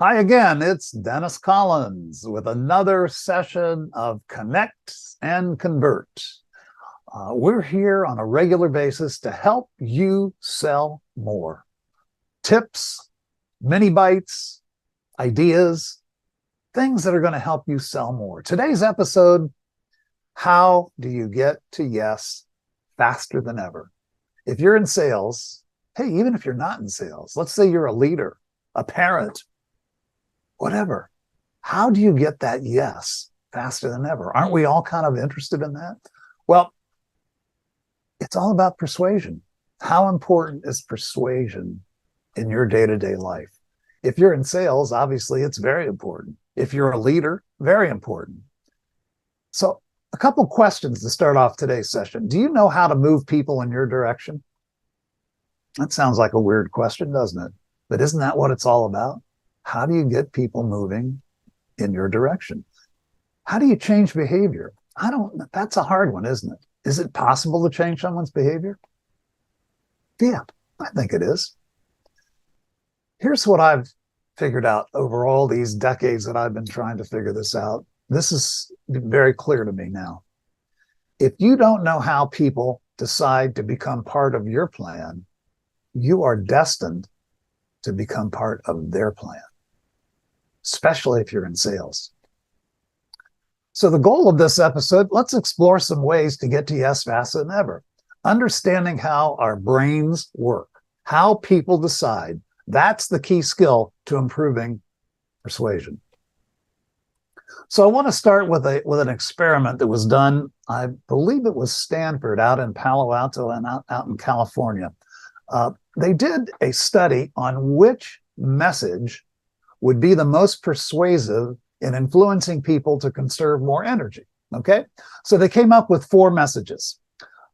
Hi again, it's Dennis Collins with another session of Connect and Convert. We're here on a regular basis to help you sell more. Tips, mini bites, ideas, things that are going to help you sell more. Today's episode, how do you get to yes faster than ever? If you're in sales, hey, even if you're not in sales, let's say you're a leader, a parent, whatever. How do you get that yes faster than ever? Aren't we all kind of interested in that? Well, it's all about persuasion. How important is persuasion in your day-to-day life? If you're in sales, obviously it's very important. If you're a leader, very important. So a couple questions to start off today's session. Do you know how to move people in your direction? That sounds like a weird question, doesn't it? But isn't that what it's all about? How do you get people moving in your direction? How do you change behavior? That's a hard one, isn't it? Is it possible to change someone's behavior? Yeah, I think it is. Here's what I've figured out over all these decades that I've been trying to figure this out. This is very clear to me now. If you don't know how people decide to become part of your plan, you are destined to become part of their plan, especially if you're in sales. So the goal of this episode, let's explore some ways to get to yes faster than ever. Understanding how our brains work, how people decide. That's the key skill to improving persuasion. So I want to start with an experiment that was done, I believe it was Stanford out in Palo Alto and out in California. They did a study on which message would be the most persuasive in influencing people to conserve more energy. Okay, so they came up with 4 messages.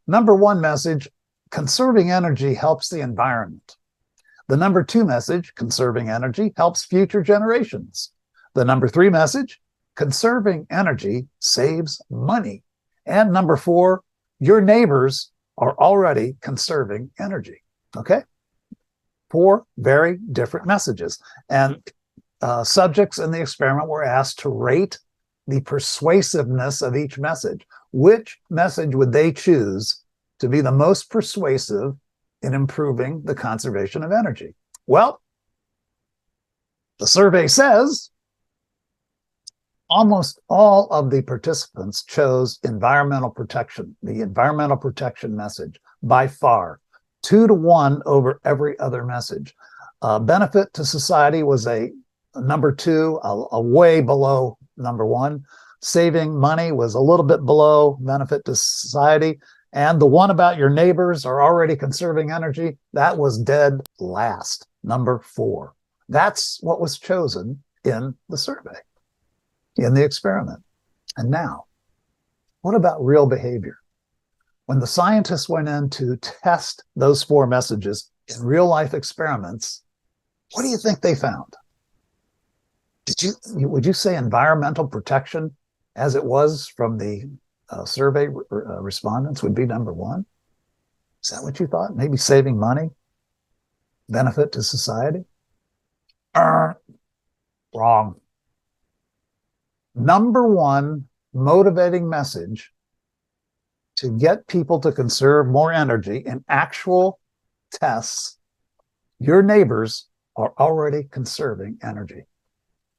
Number 1 message, conserving energy helps the environment. The number 2 message, conserving energy helps future generations. The number 3 message, conserving energy saves money. And number 4, your neighbors are already conserving energy. Okay, 4 very different messages. And subjects in the experiment were asked to rate the persuasiveness of each message. Which message would they choose to be the most persuasive in improving the conservation of energy? Well, the survey says almost all of the participants chose environmental protection, the environmental protection message, by far, 2-to-1 over every other message. Benefit to society was a number 2, a way below number 1. Saving money was a little bit below benefit to society. And the one about your neighbors are already conserving energy, that was dead last, number 4. That's what was chosen in the survey, in the experiment. And now, what about real behavior? When the scientists went in to test those 4 messages in real life experiments, what do you think they found? Would you say environmental protection, as it was from the survey respondents, would be number 1? Is that what you thought? Maybe saving money, benefit to society? Wrong. Number 1 motivating message to get people to conserve more energy in actual tests, your neighbors are already conserving energy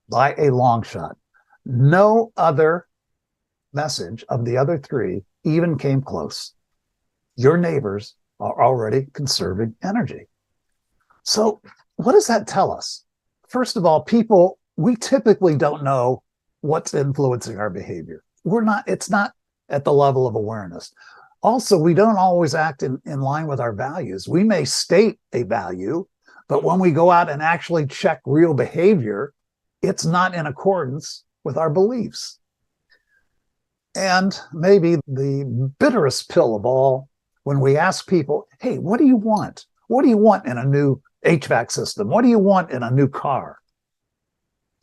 by a long shot. No other message of the other 3 even came close. Your neighbors are already conserving energy. So what does that tell us? First of all, we typically don't know what's influencing our behavior. It's not at the level of awareness. Also, we don't always act in line with our values. We may state a value, but when we go out and actually check real behavior, it's not in accordance with our beliefs. And maybe the bitterest pill of all, when we ask people, hey, what do you want? What do you want in a new HVAC system? What do you want in a new car?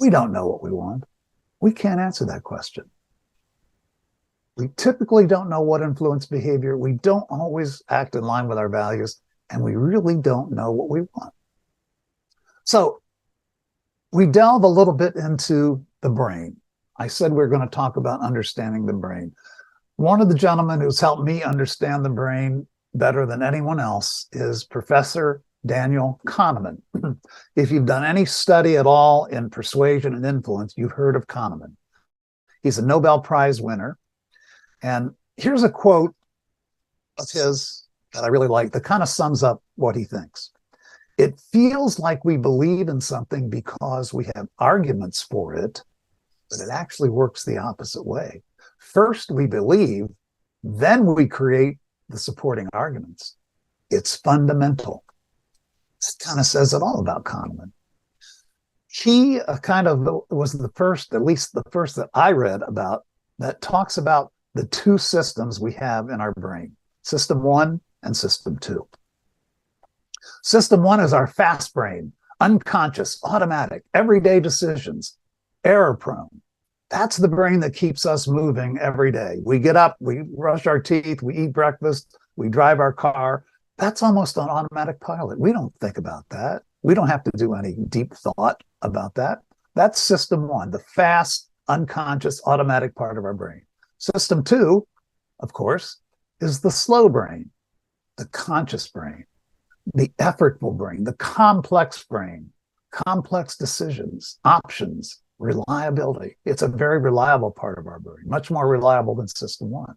We don't know what we want. We can't answer that question. We typically don't know what influences behavior. We don't always act in line with our values, and we really don't know what we want. So we delve a little bit into the brain. I said we're going to talk about understanding the brain. One of the gentlemen who's helped me understand the brain better than anyone else is Professor Daniel Kahneman. If you've done any study at all in persuasion and influence, you've heard of Kahneman. He's a Nobel Prize winner. And here's a quote of his that I really like that kind of sums up what he thinks. It feels like we believe in something because we have arguments for it, but it actually works the opposite way. First, we believe, then we create the supporting arguments. It's fundamental. That kind of says it all about Kahneman. He kind of was the first, at least the first that I read about, that talks about the two systems we have in our brain, System 1 and System 2. System 1 is our fast brain, unconscious, automatic, everyday decisions, error-prone. That's the brain that keeps us moving every day. We get up, we brush our teeth, we eat breakfast, we drive our car. That's almost on automatic pilot. We don't think about that. We don't have to do any deep thought about that. That's System 1, the fast, unconscious, automatic part of our brain. System 2, of course, is the slow brain, the conscious brain, the effortful brain, the complex brain, complex decisions, options, reliability. It's a very reliable part of our brain, much more reliable than System 1.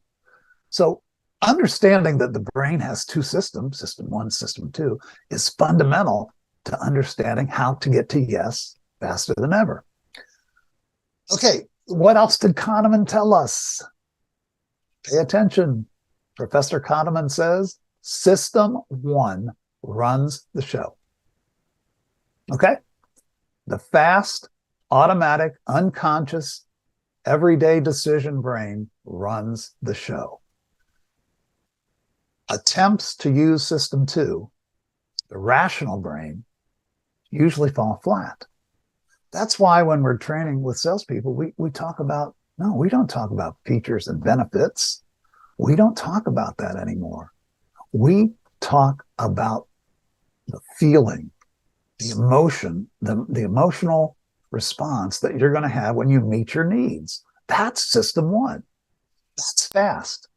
So understanding that the brain has two systems, System 1, System 2, is fundamental to understanding how to get to yes faster than ever. Okay, what else did Kahneman tell us? Pay attention. Professor Kahneman says, System 1 runs the show. Okay? The fast, automatic, unconscious, everyday decision brain runs the show. Attempts to use System 2, the rational brain, usually fall flat. That's why when we're training with salespeople, we talk about, no, we don't talk about features and benefits. We don't talk about that anymore. We talk about the feeling, the emotion, the emotional response that you're going to have when you meet your needs. That's System 1. That's fast.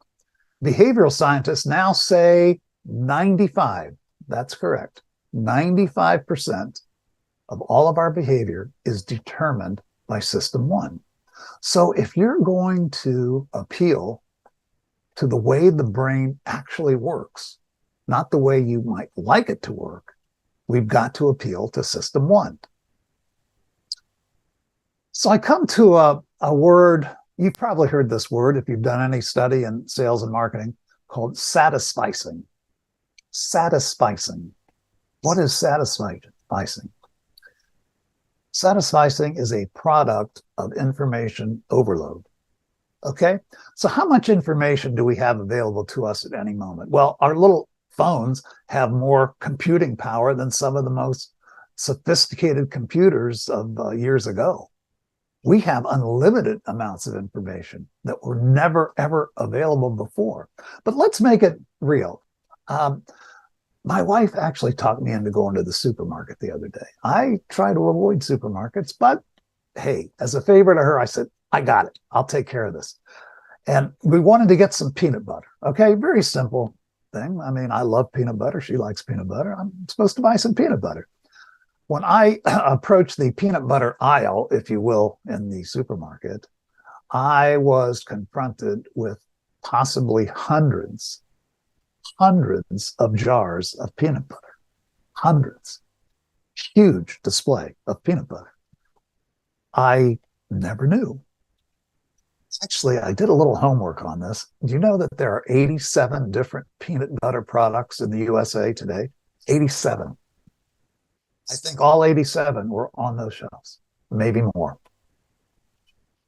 Behavioral scientists now say 95, that's correct, 95% of all of our behavior is determined by System 1. So if you're going to appeal to the way the brain actually works, not the way you might like it to work, we've got to appeal to System 1. So I come to a word, you've probably heard this word if you've done any study in sales and marketing, called satisficing. Satisficing. What is satisficing? Satisficing is a product of information overload. Okay? So how much information do we have available to us at any moment? Well, our little phones have more computing power than some of the most sophisticated computers of years ago. We have unlimited amounts of information that were never, ever available before. But let's make it real. My wife actually talked me into going to the supermarket the other day. I try to avoid supermarkets, but hey, as a favor to her, I said, I got it. I'll take care of this. And we wanted to get some peanut butter. Okay, very simple thing. I mean, I love peanut butter. She likes peanut butter. I'm supposed to buy some peanut butter. When I approached the peanut butter aisle, if you will, in the supermarket, I was confronted with possibly hundreds of jars of peanut butter. Hundreds. Huge display of peanut butter. I never knew. Actually, I did a little homework on this. Do you know that there are 87 different peanut butter products in the USA today? 87. I think all 87 were on those shelves, maybe more.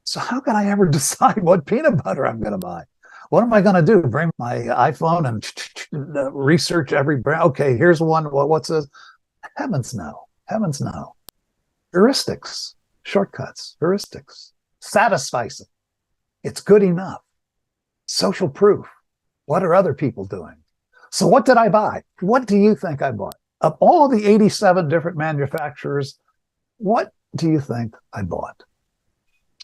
So how can I ever decide what peanut butter I'm going to buy? What am I going to do? Bring my iPhone and research every brand? Okay, here's one. What's this? Heavens no. Heavens no. Heuristics, shortcuts, heuristics, satisficing. It's good enough. Social proof. What are other people doing? So what did I buy? What do you think I bought? Of all the 87 different manufacturers, what do you think I bought?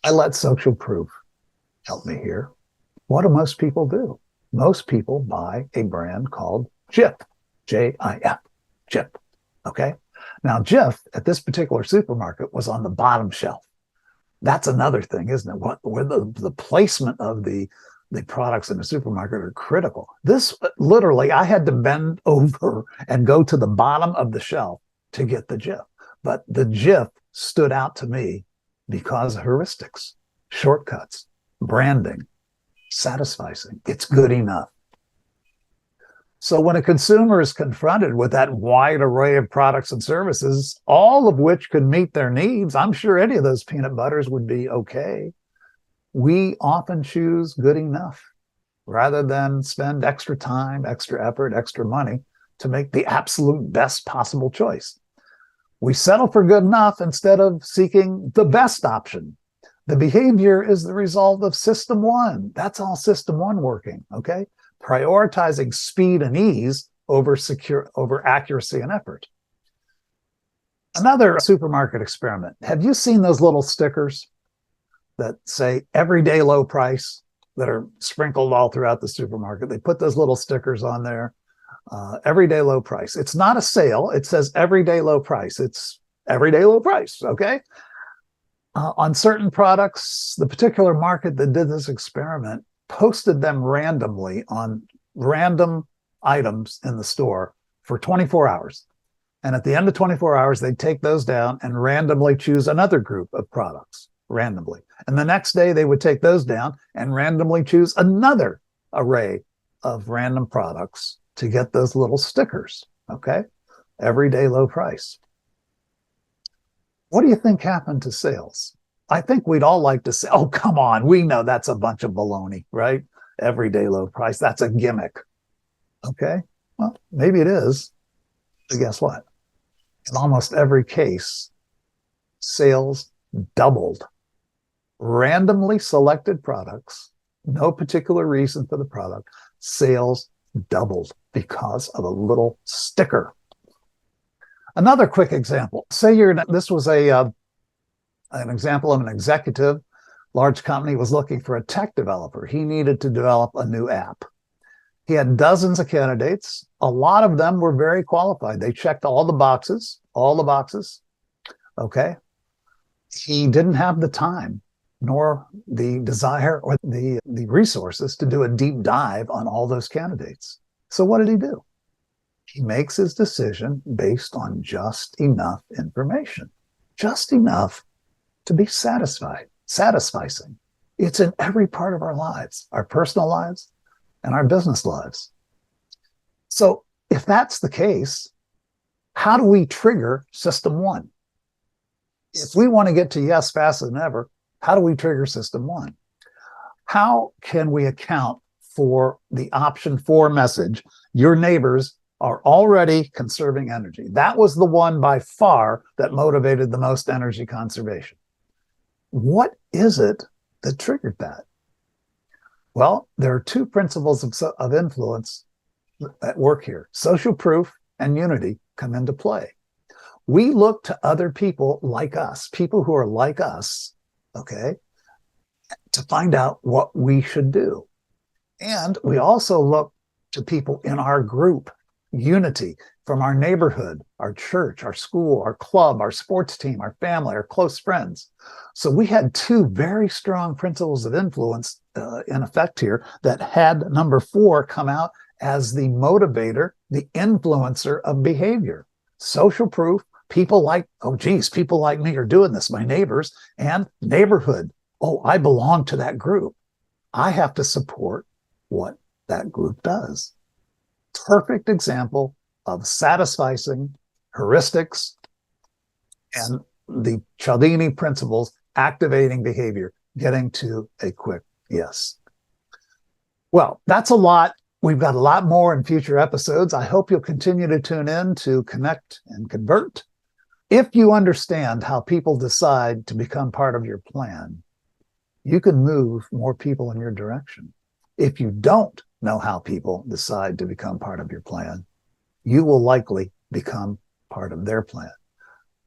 I let social proof help me here. What do most people do? Most people buy a brand called Jif, Jif, Jif. Okay. Now, Jif at this particular supermarket was on the bottom shelf. That's another thing, isn't it? Where the placement of the products in the supermarket are critical. This literally, I had to bend over and go to the bottom of the shelf to get the Jif. But the Jif stood out to me because of heuristics, shortcuts, branding, satisfying. It's good enough. So when a consumer is confronted with that wide array of products and services, all of which could meet their needs, I'm sure any of those peanut butters would be okay. We often choose good enough rather than spend extra time, extra effort, extra money to make the absolute best possible choice. We settle for good enough instead of seeking the best option. The behavior is the result of system one. That's all system one working, okay? Prioritizing speed and ease over accuracy and effort. Another supermarket experiment. Have you seen those little stickers that say everyday low price that are sprinkled all throughout the supermarket? They put those little stickers on there. Everyday low price. It's not a sale. It says everyday low price. It's everyday low price, okay? On certain products, the particular market that did this experiment posted them randomly on random items in the store for 24 hours. And at the end of 24 hours, they'd take those down and randomly choose another group of products randomly. And the next day, they would take those down and randomly choose another array of random products to get those little stickers, okay? Everyday low price. What do you think happened to sales? I think we'd all like to say, oh, come on, we know that's a bunch of baloney, right? Everyday low price, that's a gimmick. Okay, well, maybe it is, but guess what? In almost every case, sales doubled. Randomly selected products, no particular reason for the product, sales doubled because of a little sticker. Another quick example. Say this was an example of an executive, large company was looking for a tech developer. He needed to develop a new app. He had dozens of candidates. A lot of them were very qualified. They checked all the boxes. Okay. He didn't have the time nor the desire or the resources to do a deep dive on all those candidates. So what did he do? He makes his decision based on just enough information, just enough to be satisfying. It's in every part of our lives, our personal lives and our business lives. So if that's the case, how do we trigger system one? If we want to get to yes faster than ever, how do we trigger system one? How can we account for the option 4 message? Your neighbors are already conserving energy. That was the one by far that motivated the most energy conservation. What is it that triggered that? Well, there are 2 principles of influence at work here. Social proof and unity come into play. We look to other people like us, people who are like us, okay, to find out what we should do. And we also look to people in our group, unity, from our neighborhood, our church, our school, our club, our sports team, our family, our close friends. So we had 2 very strong principles of influence in effect here that had number 4 come out as the motivator, the influencer of behavior. Social proof, people like me are doing this, my neighbors, and neighborhood. Oh, I belong to that group. I have to support what that group does. Perfect example of satisficing heuristics and the Cialdini principles activating behavior, getting to a quick yes. Well, that's a lot. We've got a lot more in future episodes. I hope you'll continue to tune in to Connect and Convert. If you understand how people decide to become part of your plan, you can move more people in your direction. If you don't know how people decide to become part of your plan, you will likely become part of their plan.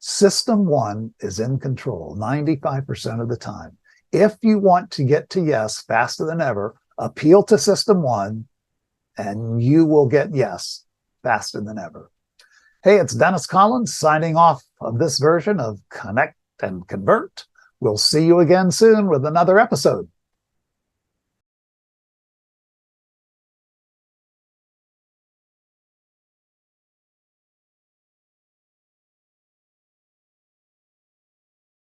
System one is in control 95% of the time. If you want to get to yes faster than ever, appeal to system one, and you will get yes faster than ever. Hey, it's Dennis Collins signing off of this version of Connect and Convert. We'll see you again soon with another episode.